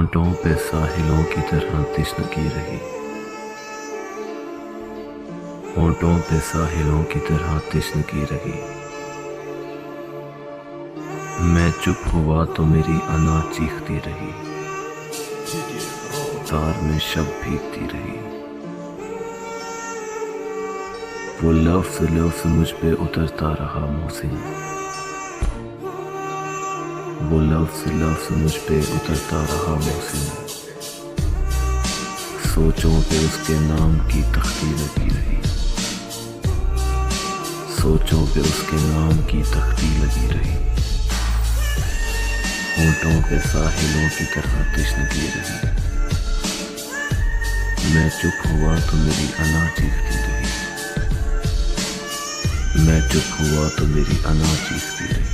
होंठों पे साहिलों की तरह तश्नगी रही, होंठों पे साहिलों की तरह तश्नगी रही। मैं चुप हुआ तो मेरी अना चीखती रही, तार में शब भीगती रही। वो लफ्ज़ लफ्ज़ मुझ पे उतरता रहा मोहसिन, वो लफ्ज़ लफ्ज़ मुझ पे उतरता रहा मोहसिन। सोचों पे उसके नाम की तख्ती लगी रही, सोचों पे उसके नाम की तख्ती लगी रही। होंठों पे साहिलों की तरह तश्नगी रही। मैं चुप हुआ तो मेरी अना चीखती रही, मैं चुप हुआ तो मेरी अना चीखती रही।